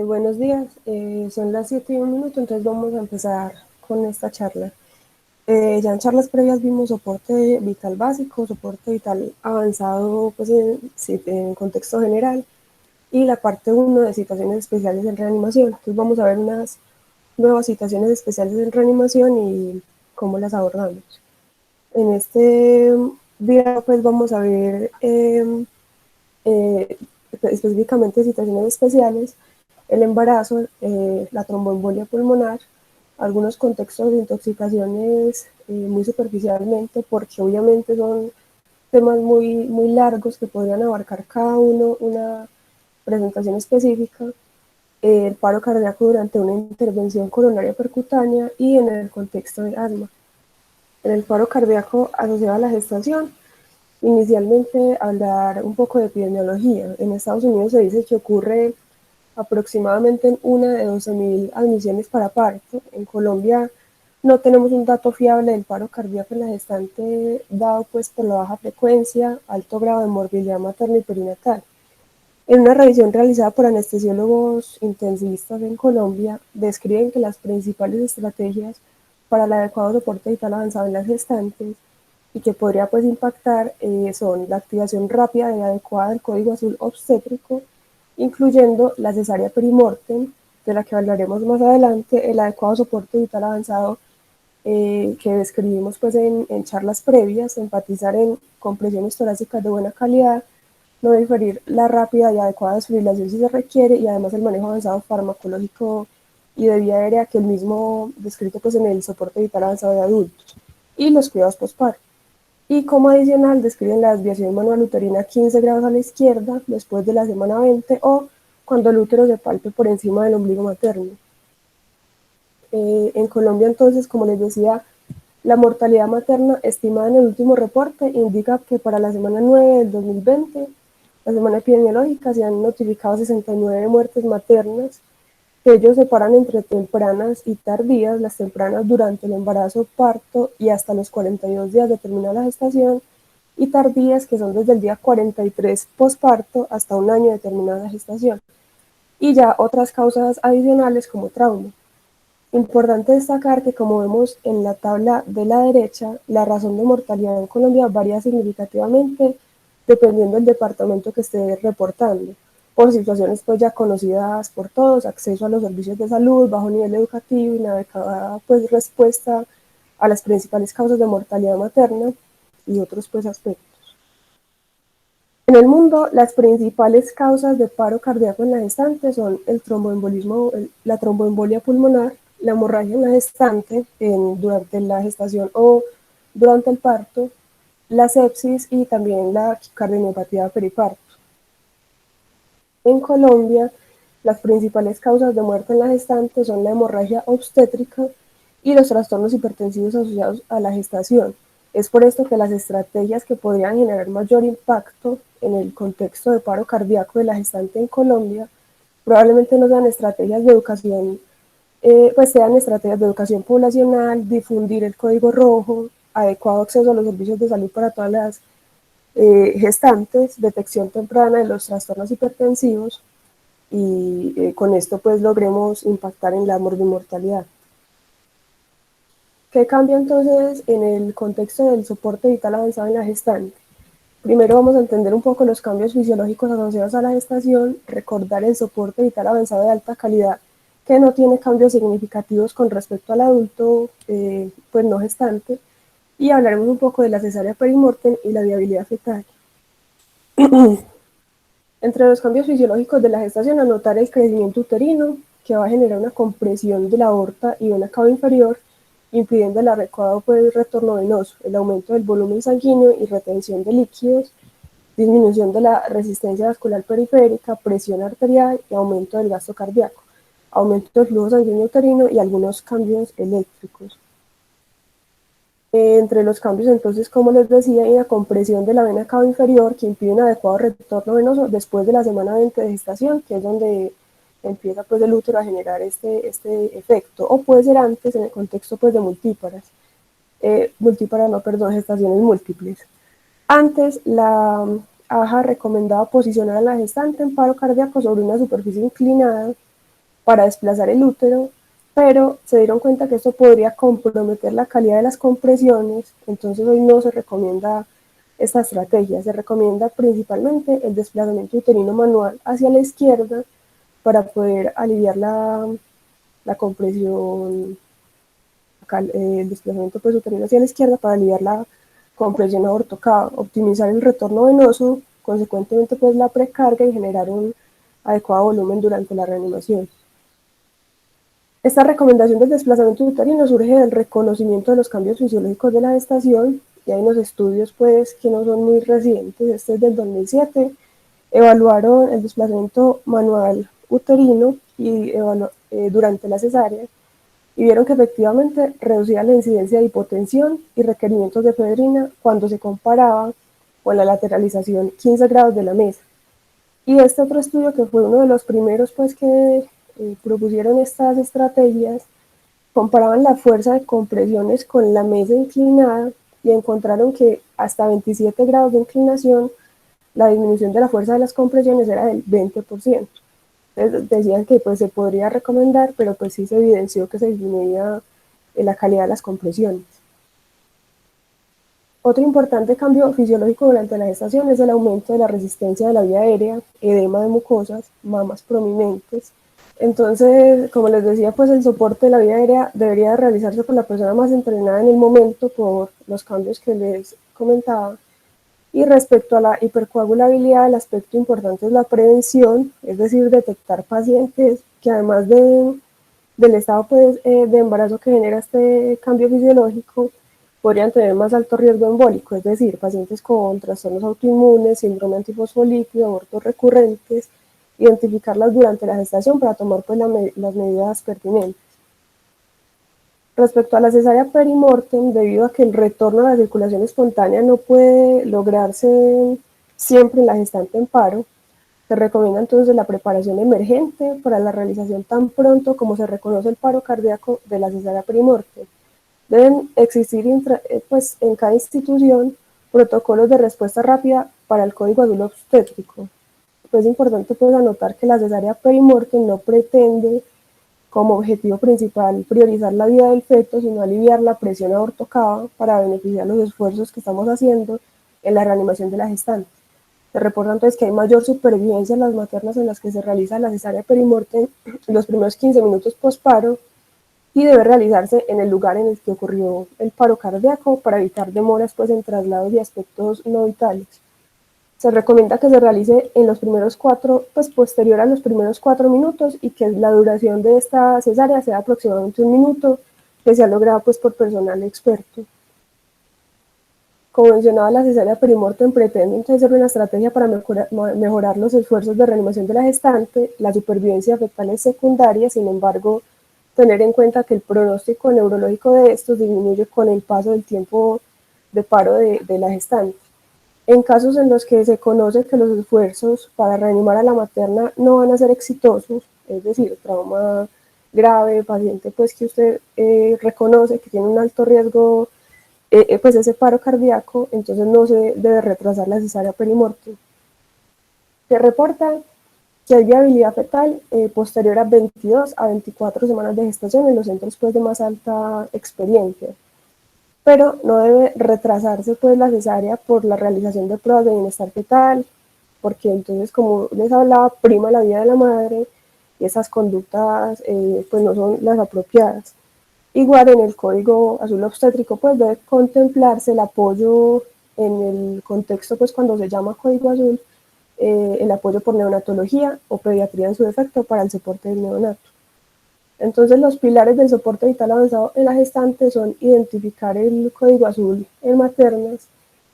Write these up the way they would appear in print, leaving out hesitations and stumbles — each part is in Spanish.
Buenos días, son las 7:01, entonces vamos a empezar con esta charla. Ya en charlas previas vimos soporte vital básico, soporte vital avanzado pues sí, en contexto general y la parte uno de situaciones especiales en reanimación. Entonces vamos a ver unas nuevas situaciones especiales en reanimación y cómo las abordamos. En este video pues vamos a ver eh, específicamente situaciones especiales, el embarazo, la tromboembolia pulmonar, algunos contextos de intoxicaciones muy superficialmente, porque obviamente son temas muy largos que podrían abarcar cada uno una presentación específica, el paro cardíaco durante una intervención coronaria percutánea y en el contexto de asma. En el paro cardíaco asociado a la gestación, inicialmente hablar un poco de epidemiología. En Estados Unidos se dice que ocurre aproximadamente en una de 12.000 admisiones para parto. En Colombia no tenemos un dato fiable del paro cardíaco en la gestante, dado pues por la baja frecuencia, alto grado de morbilidad materna y perinatal. En una revisión realizada por anestesiólogos intensivistas en Colombia, describen que las principales estrategias para el adecuado soporte vital avanzado en las gestantes y que podría pues impactar son la activación rápida y adecuada del código azul obstétrico, incluyendo la cesárea perimortem, de la que hablaremos más adelante, el adecuado soporte vital avanzado que describimos pues en charlas previas, enfatizar en compresiones torácicas de buena calidad, no diferir la rápida y adecuada desfibrilación si se requiere, y además el manejo avanzado farmacológico y de vía aérea que el mismo descrito pues en el soporte vital avanzado de adultos, y los cuidados postparto. Y como adicional describen la desviación manual uterina 15 grados a la izquierda después de la semana 20 o cuando el útero se palpe por encima del ombligo materno. En Colombia entonces, como les decía, la mortalidad materna estimada en el último reporte indica que para la semana 9 del 2020, la semana epidemiológica, se han notificado 69 muertes maternas, que ellos separan entre tempranas y tardías, las tempranas durante el embarazo, parto y hasta los 42 días de terminar la gestación, y tardías que son desde el día 43 posparto hasta un año de terminada la gestación. Y ya otras causas adicionales como trauma. Importante destacar que, como vemos en la tabla de la derecha, la razón de mortalidad en Colombia varía significativamente dependiendo del departamento que esté reportando, por situaciones pues ya conocidas por todos: acceso a los servicios de salud, bajo nivel educativo, inadecuada pues respuesta a las principales causas de mortalidad materna y otros pues aspectos. En el mundo, las principales causas de paro cardíaco en la gestante son el tromboembolismo, la tromboembolia pulmonar, la hemorragia en la gestante durante la gestación o durante el parto, la sepsis y también la cardiomopatía periparto. En Colombia, las principales causas de muerte en la gestante son la hemorragia obstétrica y los trastornos hipertensivos asociados a la gestación. Es por esto que las estrategias que podrían generar mayor impacto en el contexto de paro cardíaco de la gestante en Colombia probablemente no sean estrategias de educación, pues sean estrategias de educación poblacional, difundir el código rojo, adecuado acceso a los servicios de salud para todas las gestantes, detección temprana de los trastornos hipertensivos, y con esto pues logremos impactar en la morbimortalidad. ¿Qué cambia entonces en el contexto del soporte vital avanzado en la gestante? Primero vamos a entender un poco los cambios fisiológicos asociados a la gestación, recordar el soporte vital avanzado de alta calidad, que no tiene cambios significativos con respecto al adulto pues no gestante, y hablaremos un poco de la cesárea perimortem y la viabilidad fetal. Entre los cambios fisiológicos de la gestación, anotar el crecimiento uterino, que va a generar una compresión de la aorta y vena cava inferior, impidiendo el adecuado pues, retorno venoso, el aumento del volumen sanguíneo y retención de líquidos, disminución de la resistencia vascular periférica, presión arterial y aumento del gasto cardíaco, aumento del flujo sanguíneo uterino y algunos cambios eléctricos. Entre los cambios, entonces, como les decía, hay una compresión de la vena cava inferior que impide un adecuado retorno venoso después de la semana 20 de gestación, que es donde empieza pues el útero a generar este efecto, o puede ser antes en el contexto pues de gestaciones múltiples. Antes, la AJA recomendaba posicionar a la gestante en paro cardíaco sobre una superficie inclinada para desplazar el útero, pero se dieron cuenta que esto podría comprometer la calidad de las compresiones, entonces hoy no se recomienda esta estrategia. Se recomienda principalmente el desplazamiento uterino manual hacia la izquierda para poder aliviar la compresión, el desplazamiento pues, uterino hacia la izquierda para aliviar la compresión aortocava, optimizar el retorno venoso, consecuentemente pues la precarga y generar un adecuado volumen durante la reanimación. Esta recomendación del desplazamiento uterino surge del reconocimiento de los cambios fisiológicos de la gestación, y hay unos estudios pues que no son muy recientes, este es del 2007, evaluaron el desplazamiento manual uterino y durante la cesárea y vieron que efectivamente reducía la incidencia de hipotensión y requerimientos de efedrina cuando se comparaba con la lateralización 15 grados de la mesa. Y este otro estudio, que fue uno de los primeros pues, que propusieron estas estrategias, comparaban la fuerza de compresiones con la mesa inclinada y encontraron que hasta 27 grados de inclinación la disminución de la fuerza de las compresiones era del 20%. Entonces decían que pues, se podría recomendar, pero pues sí se evidenció que se disminuía la calidad de las compresiones. Otro importante cambio fisiológico durante la gestación es el aumento de la resistencia de la vía aérea, edema de mucosas, mamas prominentes. Entonces, como les decía, pues el soporte de la vía aérea debería realizarse por la persona más entrenada en el momento por los cambios que les comentaba. Y respecto a la hipercoagulabilidad, el aspecto importante es la prevención, es decir, detectar pacientes que además del estado pues, de embarazo que genera este cambio fisiológico, podrían tener más alto riesgo embólico, es decir, pacientes con trastornos autoinmunes, síndrome antifosfolípido, abortos recurrentes, identificarlas durante la gestación para tomar pues, las medidas pertinentes. Respecto a la cesárea perimortem, debido a que el retorno a la circulación espontánea no puede lograrse siempre en la gestante en paro, se recomienda entonces la preparación emergente para la realización tan pronto como se reconoce el paro cardíaco de la cesárea perimortem. Deben existir pues, en cada institución protocolos de respuesta rápida para el código azul obstétrico. Es importante pues, anotar que la cesárea perimortem no pretende como objetivo principal priorizar la vida del feto, sino aliviar la presión aortocava para beneficiar los esfuerzos que estamos haciendo en la reanimación de la gestante. Se reporta entonces que hay mayor supervivencia en las maternas en las que se realiza la cesárea perimortem en los primeros 15 minutos posparo y debe realizarse en el lugar en el que ocurrió el paro cardíaco para evitar demoras pues, en traslados y aspectos no vitales. Se recomienda que se realice en los primeros 4, pues posterior a los primeros 4 minutos y que la duración de esta cesárea sea aproximadamente 1 minuto, que sea lograda pues por personal experto. Como mencionaba, la cesárea perimortem pretende entonces ser una estrategia para mejorar los esfuerzos de reanimación de la gestante, la supervivencia fetal es secundaria, sin embargo, tener en cuenta que el pronóstico neurológico de estos disminuye con el paso del tiempo de paro de la gestante. En casos en los que se conoce que los esfuerzos para reanimar a la materna no van a ser exitosos, es decir, trauma grave, paciente pues que usted reconoce que tiene un alto riesgo, pues ese paro cardíaco, entonces no se debe retrasar la cesárea perimortem. Se reporta que hay viabilidad fetal posterior a 22 a 24 semanas de gestación en los centros pues, de más alta experiencia, pero no debe retrasarse pues la cesárea por la realización de pruebas de bienestar fetal, porque entonces, como les hablaba, prima la vida de la madre y esas conductas pues no son las apropiadas. Igual en el código azul obstétrico pues debe contemplarse el apoyo en el contexto pues cuando se llama código azul, el apoyo por neonatología o pediatría en su defecto para el soporte del neonato. Entonces los pilares del soporte vital avanzado en la gestante son identificar el código azul en maternas,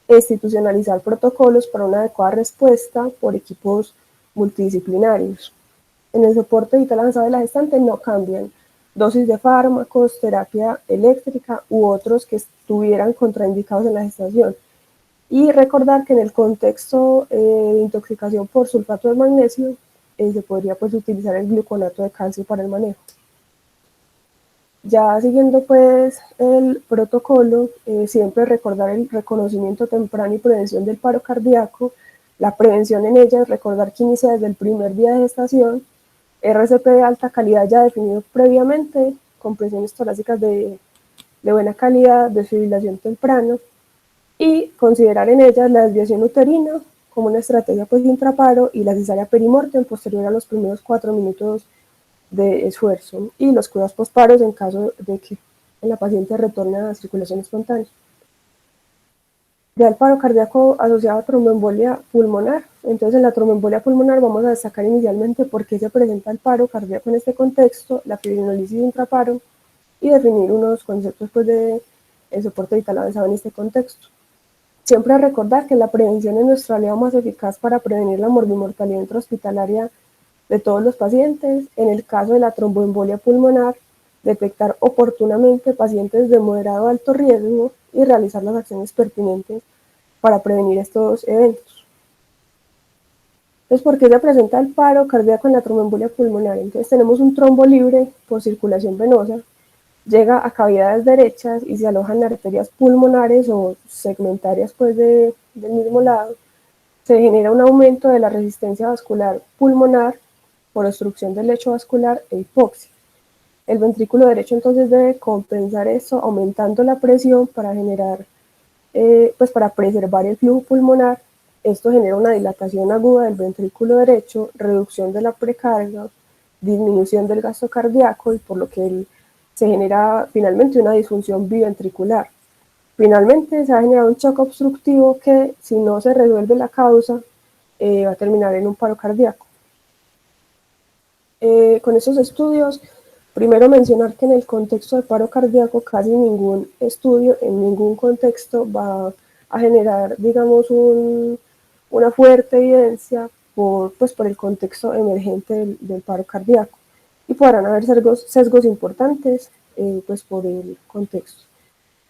institucionalizar protocolos para una adecuada respuesta por equipos multidisciplinarios. En el soporte vital avanzado de la gestante no cambian dosis de fármacos, terapia eléctrica u otros que estuvieran contraindicados en la gestación. Y recordar que en el contexto de intoxicación por sulfato de magnesio se podría pues, utilizar el gluconato de calcio para el manejo. Ya siguiendo pues el protocolo, siempre recordar el reconocimiento temprano y prevención del paro cardíaco, la prevención en ella, recordar que inicia desde el primer día de gestación, RCP de alta calidad ya definido previamente, con presiones torácicas de buena calidad, desfibrilación temprana, y considerar en ellas la desviación uterina como una estrategia pues intraparo y la cesárea perimortem posterior a los primeros 4 minutos de esfuerzo y los cuidados postparos en caso de que la paciente retorne a la circulación espontánea. Ya el paro cardíaco asociado a tromboembolia pulmonar. Entonces, en la tromboembolia pulmonar vamos a destacar inicialmente por qué se presenta el paro cardíaco en este contexto, la fibrinolisis intraparo, y definir unos conceptos pues, de soporte vital avanzado en este contexto. Siempre recordar que la prevención es nuestra aliado más eficaz para prevenir la morbimortalidad intrahospitalaria de todos los pacientes. En el caso de la tromboembolia pulmonar, detectar oportunamente pacientes de moderado a alto riesgo y realizar las acciones pertinentes para prevenir estos eventos. Entonces, ¿por qué se presenta el paro cardíaco en la tromboembolia pulmonar? Entonces, tenemos un trombo libre por circulación venosa, llega a cavidades derechas y se aloja en arterias pulmonares o segmentarias pues del mismo lado. Se genera un aumento de la resistencia vascular pulmonar por obstrucción del lecho vascular e hipoxia. El ventrículo derecho entonces debe compensar eso aumentando la presión para generar, pues para preservar el flujo pulmonar. Esto genera una dilatación aguda del ventrículo derecho, reducción de la precarga, disminución del gasto cardíaco y por lo que se genera finalmente una disfunción biventricular. Finalmente se ha generado un shock obstructivo que, si no se resuelve la causa, va a terminar en un paro cardíaco. Con estos estudios, primero mencionar que en el contexto del paro cardíaco casi ningún estudio en ningún contexto va a generar, digamos, una fuerte evidencia pues, por el contexto emergente del paro cardíaco y podrán haber sesgos importantes pues, por el contexto.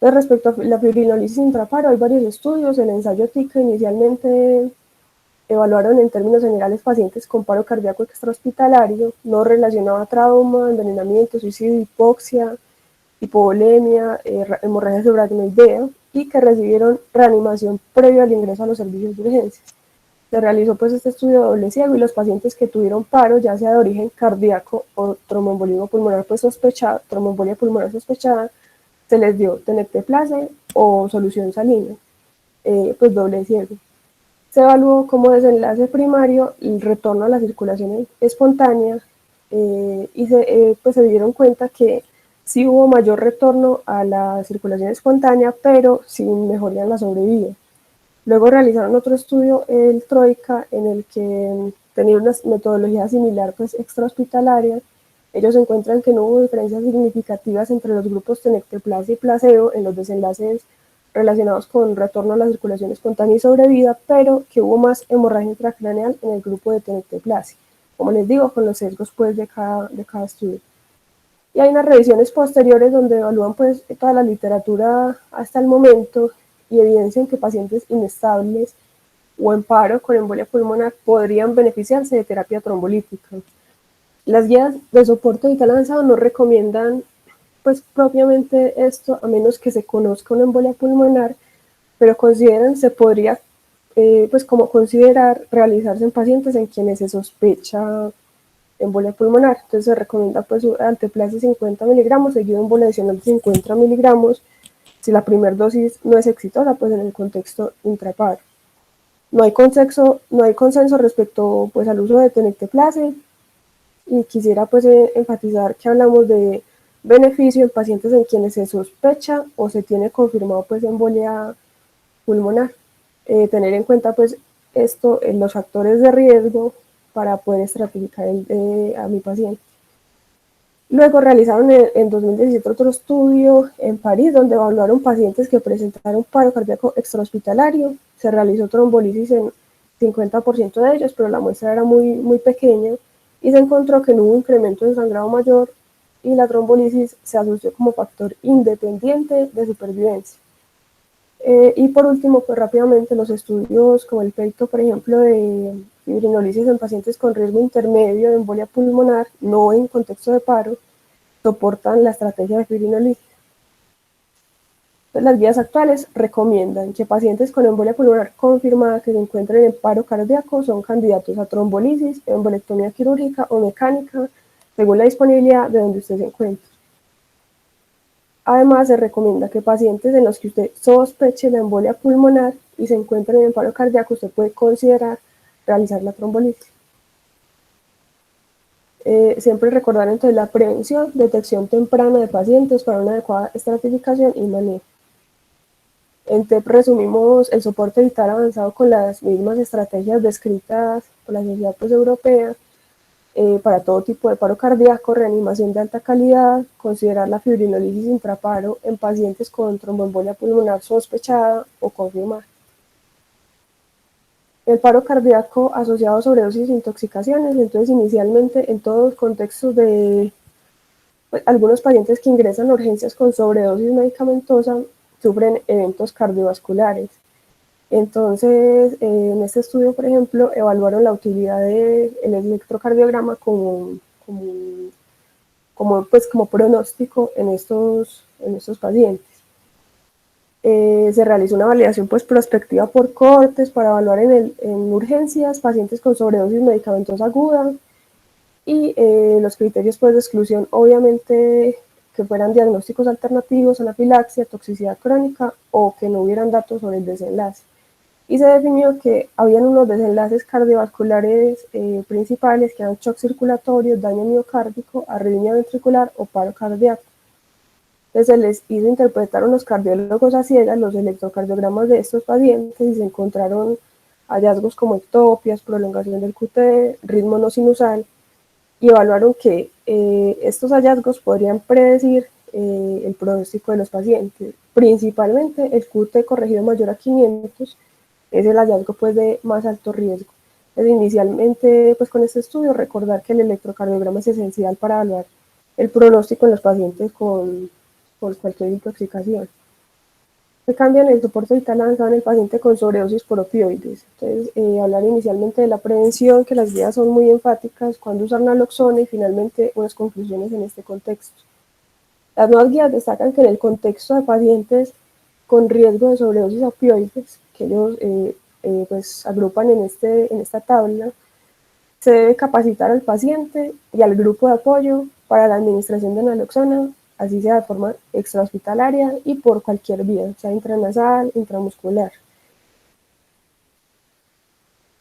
Respecto a la fibrinolisis intraparo, hay varios estudios. El ensayo TICA inicialmente evaluaron en términos generales pacientes con paro cardíaco extrahospitalario, no relacionado a trauma, envenenamiento, suicidio, hipoxia, hipovolemia, hemorragia subaracnoidea, y que recibieron reanimación previo al ingreso a los servicios de urgencias. Se realizó pues este estudio doble ciego y los pacientes que tuvieron paro, ya sea de origen cardíaco o tromboembolismo pulmonar pues sospechado, tromboembolia pulmonar sospechada, se les dio tenecteplase o solución salina, pues doble ciego. Se evaluó como desenlace primario el retorno a la circulación espontánea y pues se dieron cuenta que sí hubo mayor retorno a la circulación espontánea, pero sin mejoría en la sobrevida. Luego realizaron otro estudio, el Troika, en el que tenía una metodología similar, pues extrahospitalaria. Ellos encuentran que no hubo diferencias significativas entre los grupos tenecteplase y placebo en los desenlaces relacionados con retorno a la circulación espontánea y sobrevida, pero que hubo más hemorragia intracraneal en el grupo de tenecteplase, como les digo, con los sesgos pues, de cada estudio. Y hay unas revisiones posteriores donde evalúan pues, toda la literatura hasta el momento y evidencian que pacientes inestables o en paro con embolia pulmonar podrían beneficiarse de terapia trombolítica. Las guías de soporte vital avanzado no recomiendan pues propiamente esto a menos que se conozca una embolia pulmonar, pero consideran se podría pues como considerar realizarse en pacientes en quienes se sospecha embolia pulmonar. Entonces se recomienda pues anteplase 50 miligramos seguido de embolia adicional de 50 miligramos si la primera dosis no es exitosa pues en el contexto intraparo. No hay consenso respecto pues al uso de tenecteplase y quisiera pues enfatizar que hablamos de beneficio en pacientes en quienes se sospecha o se tiene confirmado pues embolia pulmonar. Tener en cuenta pues esto en los factores de riesgo para poder estratificar a mi paciente. Luego realizaron en 2017 otro estudio en París donde evaluaron pacientes que presentaron paro cardíaco extrahospitalario. Se realizó trombolisis en 50% de ellos, pero la muestra era muy pequeña y se encontró que no hubo incremento de sangrado mayor y la trombolisis se asoció como factor independiente de supervivencia. Y por último, pues rápidamente los estudios como el peito, por ejemplo, de fibrinolisis en pacientes con riesgo intermedio de embolia pulmonar, no en contexto de paro, soportan la estrategia de fibrinolisis. Las guías actuales recomiendan que pacientes con embolia pulmonar confirmada que se encuentren en paro cardíaco son candidatos a trombolisis, embolectomía quirúrgica o mecánica, según la disponibilidad de donde usted se encuentre. Además, se recomienda que pacientes en los que usted sospeche la embolia pulmonar y se encuentren en paro cardíaco, usted puede considerar realizar la trombolisis. Siempre recordar entonces la prevención, detección temprana de pacientes para una adecuada estratificación y manejo. En TEP resumimos el soporte vital avanzado con las mismas estrategias descritas por la Sociedad pues, Europea para todo tipo de paro cardíaco, reanimación de alta calidad, considerar la fibrinolisis intraparo en pacientes con tromboembolia pulmonar sospechada o confirmada. El paro cardíaco asociado a sobredosis e intoxicaciones, entonces inicialmente en todos los contextos de pues, algunos pacientes que ingresan a urgencias con sobredosis medicamentosa sufren eventos cardiovasculares. Entonces, en este estudio, por ejemplo, evaluaron la utilidad del electrocardiograma como pronóstico en estos pacientes. Se realizó una validación pues, prospectiva por cohortes para evaluar en urgencias pacientes con sobredosis medicamentosa aguda y los criterios pues, de exclusión, obviamente, que fueran diagnósticos alternativos, anafilaxia, toxicidad crónica o que no hubieran datos sobre el desenlace. Y se definió que habían unos desenlaces cardiovasculares principales que eran shock circulatorio, daño miocárdico, arritmia ventricular o paro cardíaco. Entonces se les hizo interpretar a los cardiólogos a ciegas los electrocardiogramas de estos pacientes y se encontraron hallazgos como ectopias, prolongación del QT, ritmo no sinusal, y evaluaron que estos hallazgos podrían predecir el pronóstico de los pacientes. Principalmente el QT corregido mayor a 500 es el hallazgo pues, de más alto riesgo. Entonces, inicialmente, pues, con este estudio, recordar que el electrocardiograma es esencial para evaluar el pronóstico en los pacientes con cualquier intoxicación. Se cambian el soporte vital avanzado en el paciente con sobredosis por opioides. Entonces, hablar inicialmente de la prevención, que las guías son muy enfáticas, cuándo usar naloxona y finalmente unas conclusiones en este contexto. Las nuevas guías destacan que en el contexto de pacientes con riesgo de sobredosis a opioides, que ellos pues agrupan en esta tabla, se debe capacitar al paciente y al grupo de apoyo para la administración de naloxona, así sea de forma extrahospitalaria y por cualquier vía, sea intranasal, intramuscular.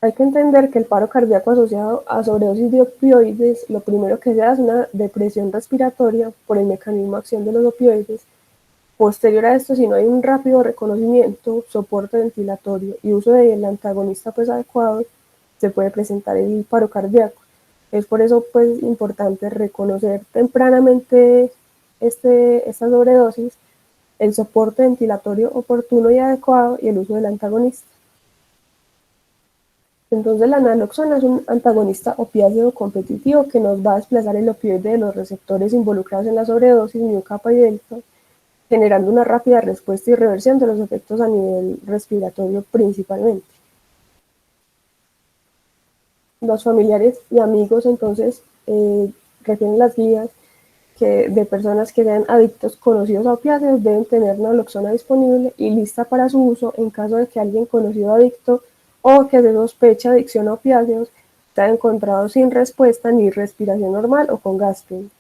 Hay que entender que el paro cardíaco asociado a sobredosis de opioides, lo primero que se da es una depresión respiratoria por el mecanismo de acción de los opioides. Posterior a esto, si no hay un rápido reconocimiento, soporte ventilatorio y uso del antagonista pues, adecuado, se puede presentar el paro cardíaco. Es por eso pues, importante reconocer tempranamente esta sobredosis, el soporte ventilatorio oportuno y adecuado y el uso del antagonista. Entonces la naloxona es un antagonista opiáceo competitivo que nos va a desplazar el opioide de los receptores involucrados en la sobredosis mu kappa y delta, generando una rápida respuesta y reversión de los efectos a nivel respiratorio principalmente. Los familiares y amigos entonces refieren las guías que de personas que sean adictos conocidos a opiáceos deben tener naloxona disponible y lista para su uso en caso de que alguien conocido adicto o que se sospecha adicción a opiáceos sea encontrado sin respuesta ni respiración normal o con gasping.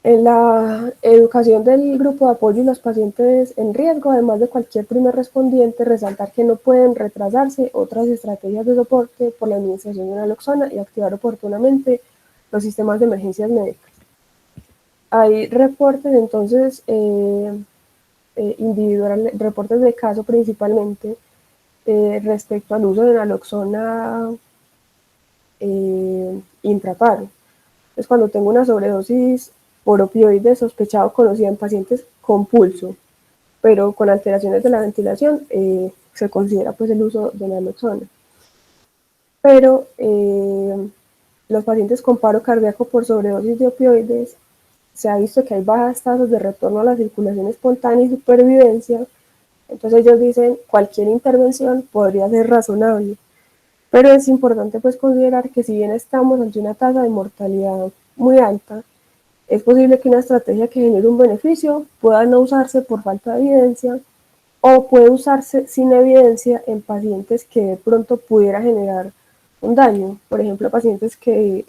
En la educación del grupo de apoyo y los pacientes en riesgo, además de cualquier primer respondiente, resaltar que no pueden retrasarse otras estrategias de soporte por la administración de naloxona y activar oportunamente los sistemas de emergencias médicas. Hay reportes entonces individuales, reportes de caso principalmente respecto al uso de naloxona intraparo. Es cuando tengo una sobredosis por opioides sospechado o conocida en pacientes con pulso, pero con alteraciones de la ventilación, se considera pues el uso de naloxona. Pero los pacientes con paro cardíaco por sobredosis de opioides, se ha visto que hay bajas tasas de retorno a la circulación espontánea y supervivencia. Entonces ellos dicen cualquier intervención podría ser razonable, pero es importante pues considerar que si bien estamos ante una tasa de mortalidad muy alta, Es posible que una estrategia que genere un beneficio pueda no usarse por falta de evidencia o puede usarse sin evidencia en pacientes que de pronto pudiera generar un daño. Por ejemplo, pacientes que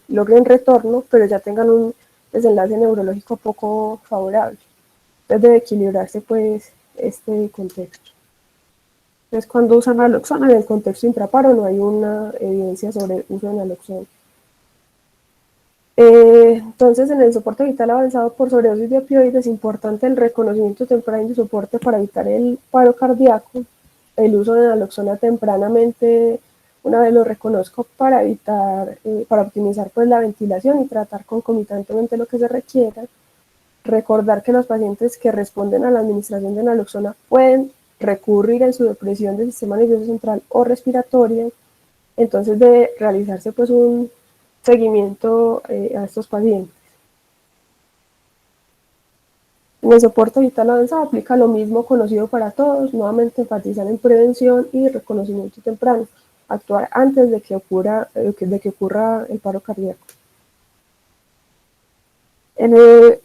logren retorno, pero ya tengan un desenlace neurológico poco favorable. Entonces debe equilibrarse pues este contexto. Entonces cuando usan naloxona en el contexto intraparo no hay una evidencia sobre el uso de naloxona. Entonces, en el soporte vital avanzado por sobredosis de opioides es importante el reconocimiento temprano de soporte para evitar el paro cardíaco, el uso de naloxona tempranamente, una vez lo reconozco, para evitar, para optimizar pues la ventilación y tratar concomitantemente lo que se requiera. Recordar que los pacientes que responden a la administración de naloxona pueden recurrir en su depresión del sistema nervioso central o respiratoria, entonces debe realizarse pues un seguimiento a estos pacientes. En el soporte vital avanzado aplica lo mismo conocido para todos, nuevamente enfatizar en prevención y reconocimiento temprano, actuar antes de que ocurra el paro cardíaco.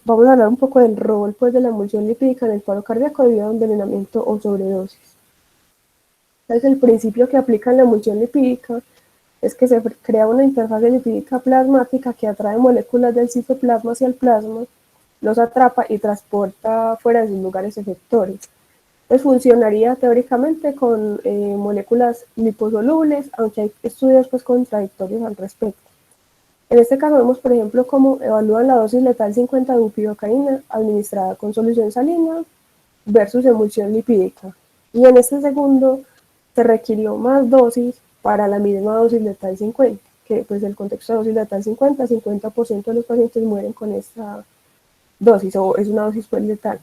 Vamos a hablar un poco del rol pues, de la emulsión lipídica en el paro cardíaco debido a envenenamiento o sobredosis. Entonces, el principio que aplica en la emulsión lipídica es que se crea una interfase lipídica plasmática que atrae moléculas del citoplasma hacia el plasma, los atrapa y transporta fuera de sus lugares efectores. Entonces funcionaría teóricamente con moléculas liposolubles, aunque hay estudios pues, contradictorios al respecto. En este caso vemos, por ejemplo, cómo evalúan la dosis letal 50 de bupivacaína administrada con solución salina versus emulsión lipídica. Y en este segundo se requirió más dosis para la misma dosis letal 50, que pues el contexto de dosis letal 50, 50% de los pacientes mueren con esta dosis o es una dosis pues letal.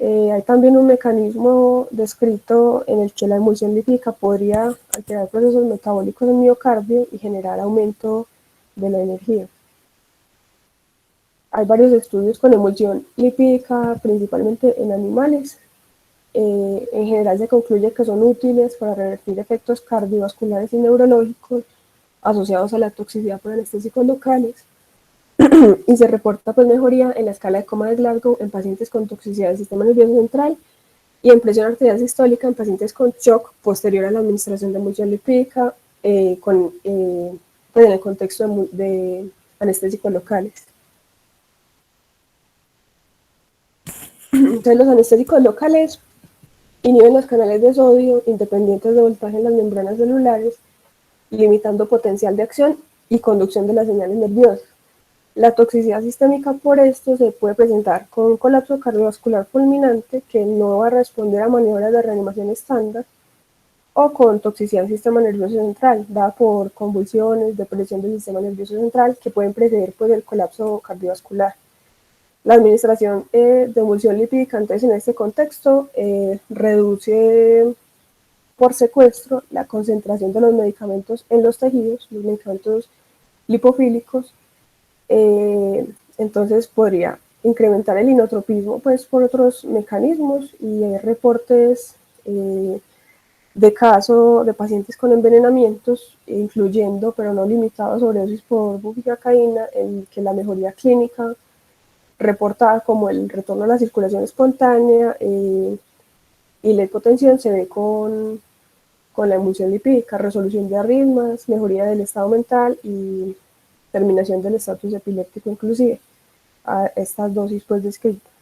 Hay también un mecanismo descrito en el que la emulsión lipídica podría alterar procesos metabólicos en el miocardio y generar aumento de la energía. Hay varios estudios con emulsión lipídica, principalmente en animales. En general se concluye que son útiles para revertir efectos cardiovasculares y neurológicos asociados a la toxicidad por anestésicos locales y se reporta pues mejoría en la escala de coma de Glasgow en pacientes con toxicidad del sistema nervioso central y en presión arterial sistólica en pacientes con shock posterior a la administración de emulsión lipídica pues en el contexto de anestésicos locales. Entonces los anestésicos locales inhiben los canales de sodio independientes de voltaje en las membranas celulares, limitando potencial de acción y conducción de las señales nerviosas. La toxicidad sistémica por esto se puede presentar con colapso cardiovascular fulminante que no va a responder a maniobras de reanimación estándar o con toxicidad del sistema nervioso central, dada por convulsiones, depresión del sistema nervioso central que pueden preceder pues, el colapso cardiovascular. La administración de emulsión lipídica, entonces en este contexto, reduce por secuestro la concentración de los medicamentos en los tejidos, los medicamentos lipofílicos, entonces podría incrementar el inotropismo pues, por otros mecanismos y hay reportes de casos de pacientes con envenenamientos, incluyendo pero no limitados a sobredosis por bupivacaína, en que la mejoría clínica reportada como el retorno a la circulación espontánea y la hipotensión se ve con la emulsión lipídica, resolución de arritmias, mejoría del estado mental y terminación del estatus epiléptico inclusive a estas dosis pues descritas.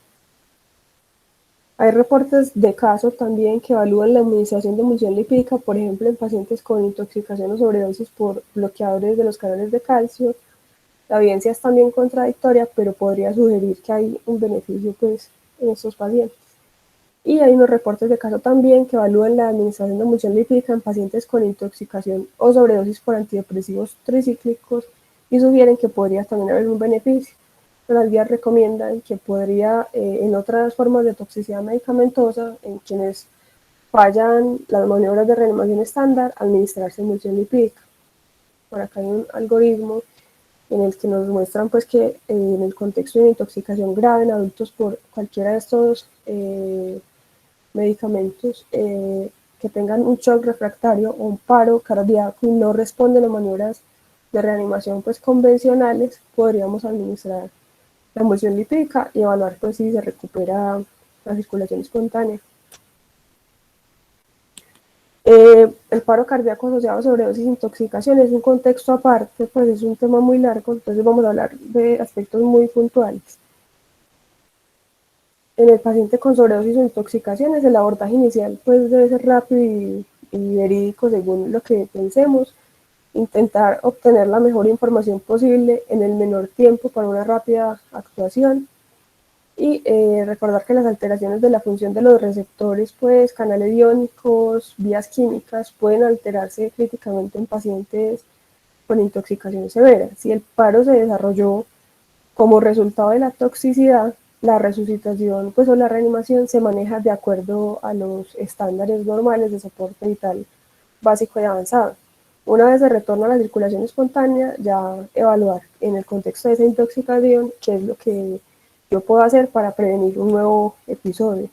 Hay reportes de casos también que evalúan la administración de emulsión lipídica, por ejemplo, en pacientes con intoxicación o sobredosis por bloqueadores de los canales de calcio. La evidencia es también contradictoria, pero podría sugerir que hay un beneficio pues, en estos pacientes. Y hay unos reportes de caso también que evalúan la administración de emulsión lipídica en pacientes con intoxicación o sobredosis por antidepresivos tricíclicos y sugieren que podría también haber un beneficio. Las guías recomiendan que podría, en otras formas de toxicidad medicamentosa, en quienes fallan las maniobras de reanimación estándar, administrarse emulsión lipídica. Por acá hay un algoritmo en el que nos muestran pues, que en el contexto de intoxicación grave en adultos por cualquiera de estos medicamentos que tengan un shock refractario o un paro cardíaco y no responden a maniobras de reanimación pues, convencionales, podríamos administrar la emulsión lipídica y evaluar pues si se recupera la circulación espontánea. El paro cardíaco asociado a sobredosis e intoxicación es un contexto aparte, pues es un tema muy largo, entonces vamos a hablar de aspectos muy puntuales. En el paciente con sobredosis o intoxicaciones, el abordaje inicial pues debe ser rápido y verídico según lo que pensemos, intentar obtener la mejor información posible en el menor tiempo para una rápida actuación y recordar que las alteraciones de la función de los receptores, pues canales iónicos, vías químicas, pueden alterarse críticamente en pacientes con intoxicación severa. Si el paro se desarrolló como resultado de la toxicidad, la resucitación pues, o la reanimación se maneja de acuerdo a los estándares normales de soporte vital básico y avanzado. Una vez se retorna a la circulación espontánea, ya evaluar en el contexto de esa intoxicación qué es lo que yo puedo hacer para prevenir un nuevo episodio.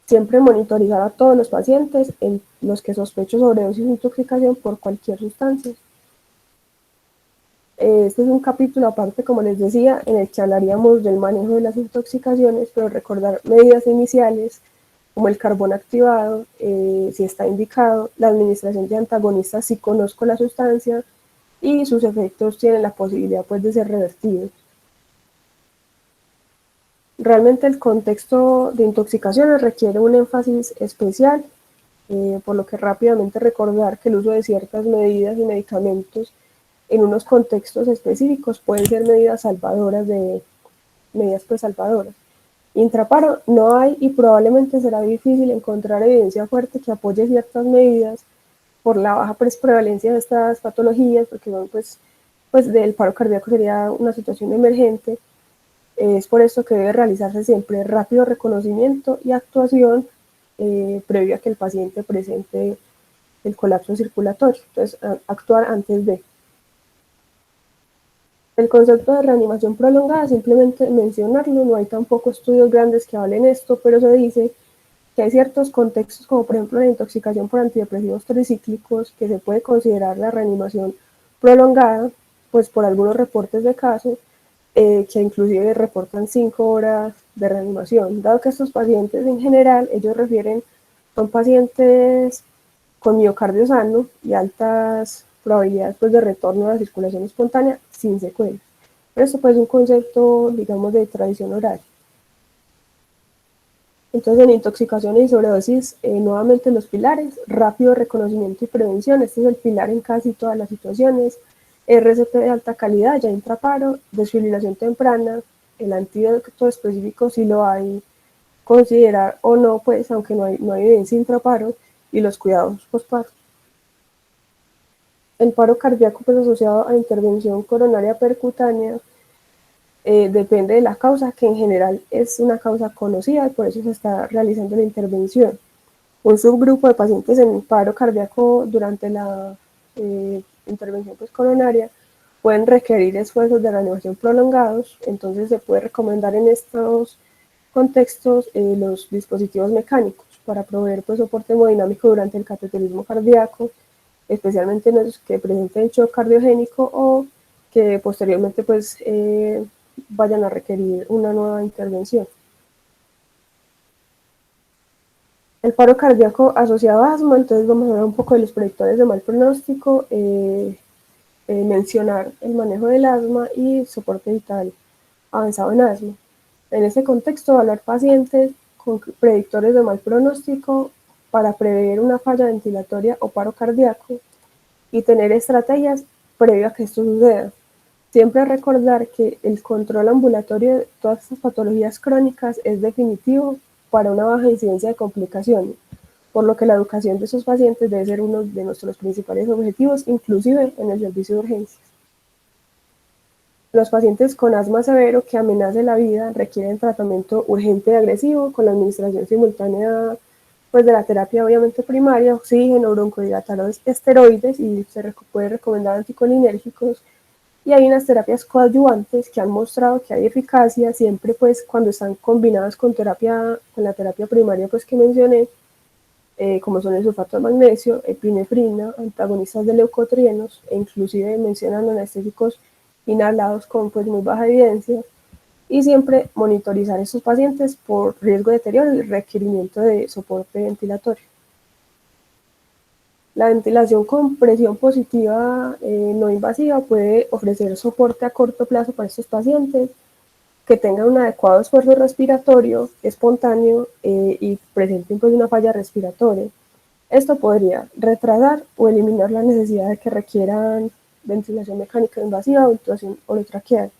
Siempre monitorizar a todos los pacientes en los que sospecho sobredosis o intoxicación por cualquier sustancia. Este es un capítulo aparte, como les decía, en el que hablaríamos del manejo de las intoxicaciones, pero recordar medidas iniciales como el carbón activado, si está indicado, la administración de antagonistas si conozco la sustancia y sus efectos tienen la posibilidad pues, de ser revertidos. Realmente el contexto de intoxicaciones requiere un énfasis especial, por lo que rápidamente recordar que el uso de ciertas medidas y medicamentos en unos contextos específicos pueden ser medidas salvadoras medidas pues salvadoras. Intraparo no hay y probablemente será difícil encontrar evidencia fuerte que apoye ciertas medidas por la baja prevalencia de estas patologías, porque bueno, pues del paro cardíaco sería una situación emergente. Es por esto que debe realizarse siempre rápido reconocimiento y actuación previo a que el paciente presente el colapso circulatorio. Entonces, actuar antes de. El concepto de reanimación prolongada, simplemente mencionarlo, no hay tampoco estudios grandes que hablen esto, pero se dice que hay ciertos contextos, como por ejemplo la intoxicación por antidepresivos tricíclicos, que se puede considerar la reanimación prolongada, pues por algunos reportes de casos, que inclusive reportan 5 horas de reanimación, dado que estos pacientes en general, ellos refieren, son pacientes con miocardio sano y altas probabilidades pues, de retorno a la circulación espontánea sin secuelas. Pero esto pues es un concepto, digamos, de tradición oral. Entonces, en intoxicaciones y sobredosis, nuevamente los pilares, rápido reconocimiento y prevención, este es el pilar en casi todas las situaciones, RCP de alta calidad, ya intraparo, desfibrilación temprana, el antídoto específico si lo hay, considerar o no, pues aunque no hay evidencia intraparo, y los cuidados postparto. El paro cardíaco pues, asociado a intervención coronaria percutánea depende de la causa, que en general es una causa conocida y por eso se está realizando la intervención. Un subgrupo de pacientes en paro cardíaco durante la intervención pues, coronaria pueden requerir esfuerzos de reanimación prolongados, entonces se puede recomendar en estos contextos los dispositivos mecánicos para proveer pues, soporte hemodinámico durante el cateterismo cardíaco, especialmente en los que presenten shock cardiogénico o que posteriormente pues, vayan a requerir una nueva intervención. El paro cardíaco asociado a asma, entonces vamos a hablar un poco de los predictores de mal pronóstico, mencionar el manejo del asma y soporte vital avanzado en asma. En este contexto, evaluar pacientes con predictores de mal pronóstico para prever una falla ventilatoria o paro cardíaco y tener estrategias previo a que esto suceda. Siempre recordar que el control ambulatorio de todas estas patologías crónicas es definitivo para una baja incidencia de complicaciones, por lo que la educación de esos pacientes debe ser uno de nuestros principales objetivos, inclusive en el servicio de urgencias. Los pacientes con asma severo que amenace la vida requieren tratamiento urgente y agresivo con la administración simultánea pues, de la terapia obviamente primaria, oxígeno, broncodilatadores, esteroides y se puede recomendar anticolinérgicos. Y hay unas terapias coadyuvantes que han mostrado que hay eficacia siempre pues cuando están combinadas con la terapia primaria pues que mencioné, como son el sulfato de magnesio, epinefrina, antagonistas de leucotrienos e inclusive mencionan anestésicos inhalados con pues muy baja evidencia, y siempre monitorizar a estos pacientes por riesgo de deterioro y requerimiento de soporte ventilatorio. La ventilación con presión positiva no invasiva puede ofrecer soporte a corto plazo para estos pacientes que tengan un adecuado esfuerzo respiratorio espontáneo y presenten pues una falla respiratoria. Esto podría retrasar o eliminar la necesidad de que requieran ventilación mecánica invasiva o ventilación orotraqueal.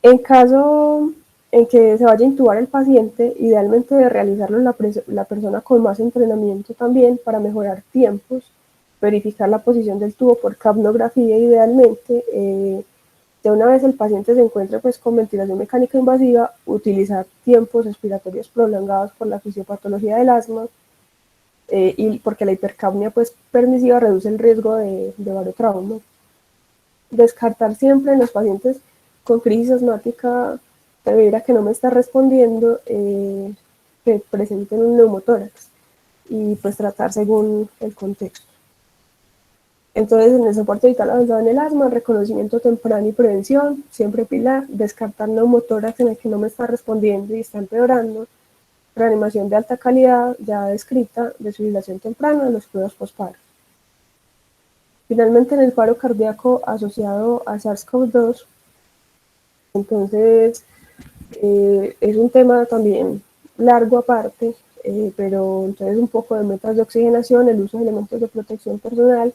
En caso en que se vaya a intubar el paciente, idealmente de realizarlo la persona con más entrenamiento también para mejorar tiempos, verificar la posición del tubo por capnografía idealmente. De una vez el paciente se encuentre pues con ventilación mecánica invasiva, utilizar tiempos respiratorios prolongados por la fisiopatología del asma y porque la hipercapnia pues permisiva reduce el riesgo de barotrauma. Descartar siempre en los pacientes con crisis asmática debido a que no me está respondiendo que presenten un neumotórax y pues tratar según el contexto. Entonces, en el soporte vital avanzado en el asma, reconocimiento temprano y prevención, siempre pilar, descartar neumotórax en el que no me está respondiendo y está empeorando, reanimación de alta calidad ya descrita, desfibrilación temprana, los cuidados postparo. Finalmente, en el paro cardíaco asociado a SARS-CoV-2, entonces es un tema también largo aparte, pero entonces un poco de metas de oxigenación, el uso de elementos de protección personal,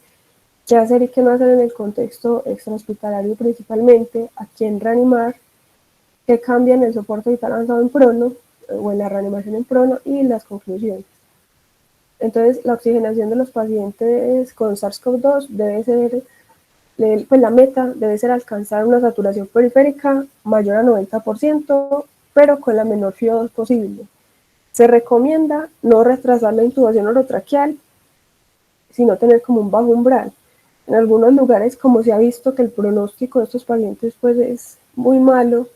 qué hacer y qué no hacer en el contexto extrahospitalario principalmente, a quién reanimar, qué cambia en el soporte vital avanzado en prono o en la reanimación en prono y las conclusiones. Entonces, la oxigenación de los pacientes con SARS-CoV-2 debe ser, pues la meta debe ser alcanzar una saturación periférica mayor a 90%, pero con la menor FIO2 posible. Se recomienda no retrasar la intubación orotraqueal, sino tener como un bajo umbral. En algunos lugares, como se ha visto que el pronóstico de estos pacientes pues es muy malo,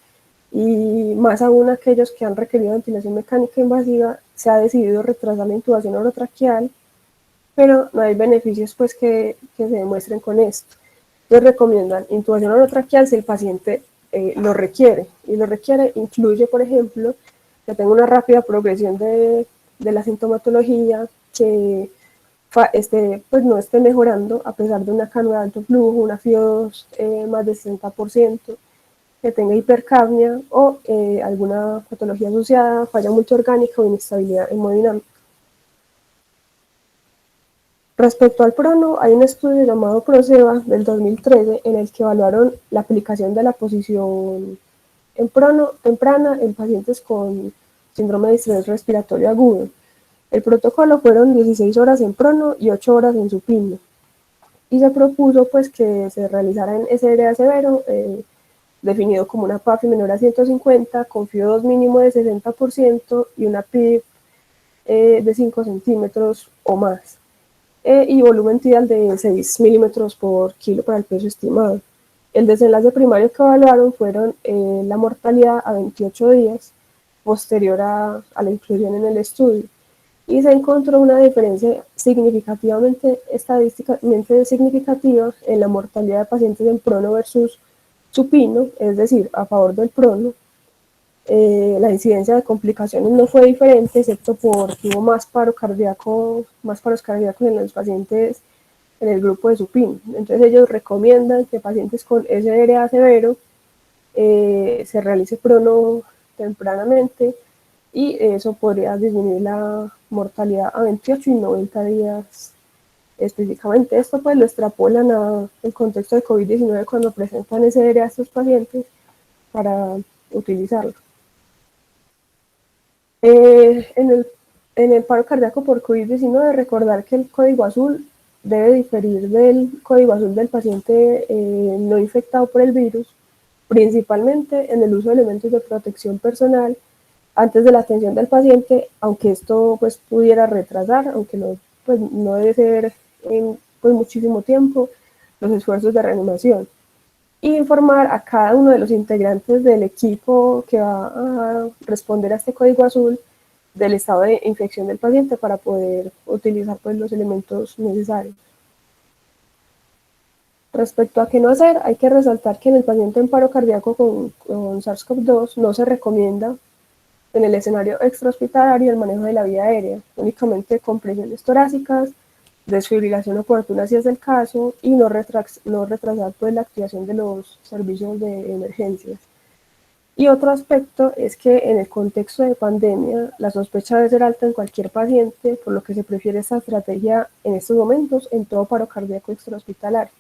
y más aún aquellos que han requerido ventilación mecánica invasiva, se ha decidido retrasar la intubación orotraqueal, pero no hay beneficios pues que se demuestren con esto. Entonces recomiendan intubación orotraqueal si el paciente lo requiere, y lo requiere incluye, por ejemplo, que tenga una rápida progresión de la sintomatología, que pues no esté mejorando a pesar de una cánula de alto flujo, una FIO2 más de 60%, que tenga hipercapnia o alguna patología asociada, falla multiorgánica o inestabilidad hemodinámica. Respecto al prono, hay un estudio llamado PROCEBA del 2013 en el que evaluaron la aplicación de la posición en prono temprana en pacientes con síndrome de estrés respiratorio agudo. El protocolo fueron 16 horas en prono y 8 horas en supino. Y se propuso pues que se realizara en SRA severo, definido como una PAFI menor a 150, con FIO2 mínimo de 60% y una PIB de 5 centímetros o más, y volumen tidal de 6 milímetros por kilo para el peso estimado. El desenlace primario que evaluaron fueron la mortalidad a 28 días posterior a la inclusión en el estudio, y se encontró una diferencia significativamente, estadísticamente significativa en la mortalidad de pacientes en prono versus supino, es decir, a favor del prono. La incidencia de complicaciones no fue diferente, excepto porque hubo más paros cardíacos en los pacientes en el grupo de supino. Entonces ellos recomiendan que pacientes con SRA severo se realice prono tempranamente, y eso podría disminuir la mortalidad a 28 y 90 días específicamente. Esto pues lo extrapolan al contexto de COVID-19 cuando presentan SRA a estos pacientes para utilizarlo. En el paro cardíaco por COVID-19, recordar que el código azul debe diferir del código azul del paciente no infectado por el virus, principalmente en el uso de elementos de protección personal antes de la atención del paciente, aunque esto pues pudiera retrasar, aunque no, pues, no debe ser en pues, muchísimo tiempo, los esfuerzos de reanimación. Y informar a cada uno de los integrantes del equipo que va a responder a este código azul del estado de infección del paciente para poder utilizar pues, los elementos necesarios. Respecto a qué no hacer, hay que resaltar que en el paciente en paro cardíaco con SARS-CoV-2 no se recomienda en el escenario extrahospitalario el manejo de la vía aérea, únicamente compresiones torácicas, desfibrilación oportuna si es el caso y no retrasar pues, la activación de los servicios de emergencias. Y otro aspecto es que en el contexto de pandemia la sospecha debe ser alta en cualquier paciente, por lo que se prefiere esta estrategia en estos momentos en todo paro cardíaco extrahospitalario.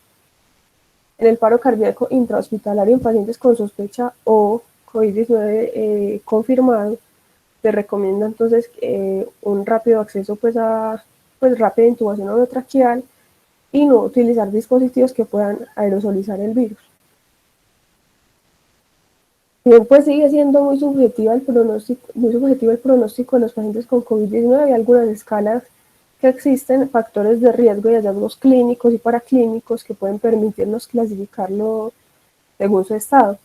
En el paro cardíaco intrahospitalario en pacientes con sospecha o COVID-19 confirmado, se recomienda entonces un rápido acceso pues a rápida intubación orotraqueal y no utilizar dispositivos que puedan aerosolizar el virus. Bien, pues sigue siendo muy subjetivo el pronóstico de los pacientes con COVID-19. Hay algunas escalas que existen, factores de riesgo y hallazgos clínicos y paraclínicos que pueden permitirnos clasificarlo según su estado.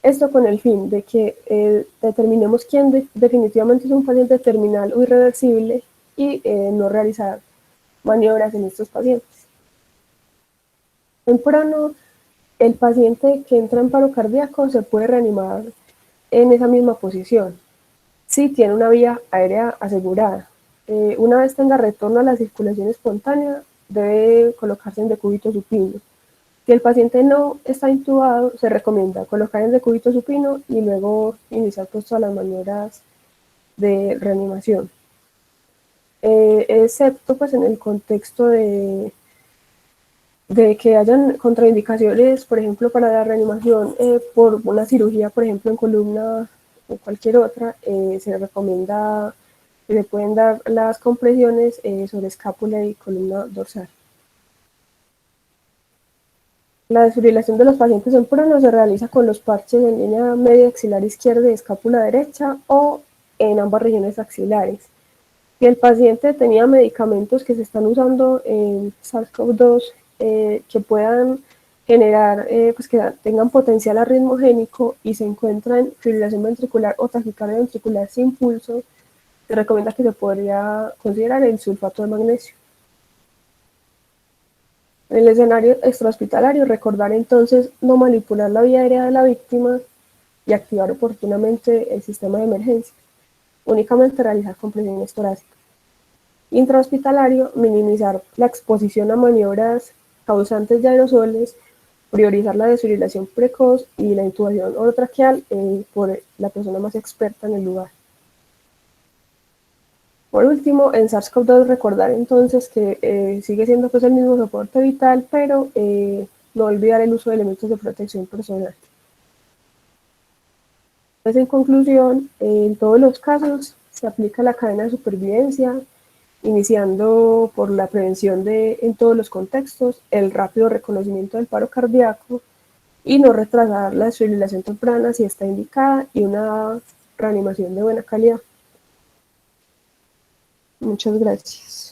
Esto con el fin de que determinemos quién definitivamente es un paciente terminal o irreversible y no realizar maniobras en estos pacientes. Temprano, el paciente que entra en paro cardíaco se puede reanimar en esa misma posición si tiene una vía aérea asegurada. Una vez tenga retorno a la circulación espontánea, debe colocarse en decúbito supino. Si el paciente no está intubado, se recomienda colocar en decúbito supino y luego iniciar pues, todas las maniobras de reanimación. Excepto pues, en el contexto de que hayan contraindicaciones, por ejemplo, para la reanimación por una cirugía, por ejemplo, en columna o cualquier otra, se recomienda que se pueden dar las compresiones sobre escápula y columna dorsal. La desfibrilación de los pacientes en prono se realiza con los parches en línea media axilar izquierda y escápula derecha o en ambas regiones axilares. Si el paciente tenía medicamentos que se están usando en SARS-CoV-2 que puedan generar, pues que tengan potencial arritmogénico y se encuentra en fibrilación ventricular o taquicardia ventricular sin pulso, se recomienda que se podría considerar el sulfato de magnesio. En el escenario extrahospitalario, recordar entonces no manipular la vía aérea de la víctima y activar oportunamente el sistema de emergencia. Únicamente realizar compresiones torácicas. Intrahospitalario, minimizar la exposición a maniobras causantes de aerosoles, priorizar la desfibrilación precoz y la intubación orotraqueal por la persona más experta en el lugar. Por último, en SARS-CoV-2 recordar entonces que sigue siendo pues, el mismo soporte vital, pero no olvidar el uso de elementos de protección personal. Entonces, en conclusión, en todos los casos se aplica la cadena de supervivencia, iniciando por la prevención en todos los contextos, el rápido reconocimiento del paro cardíaco y no retrasar la desfibrilación temprana si está indicada y una reanimación de buena calidad. Muchas gracias.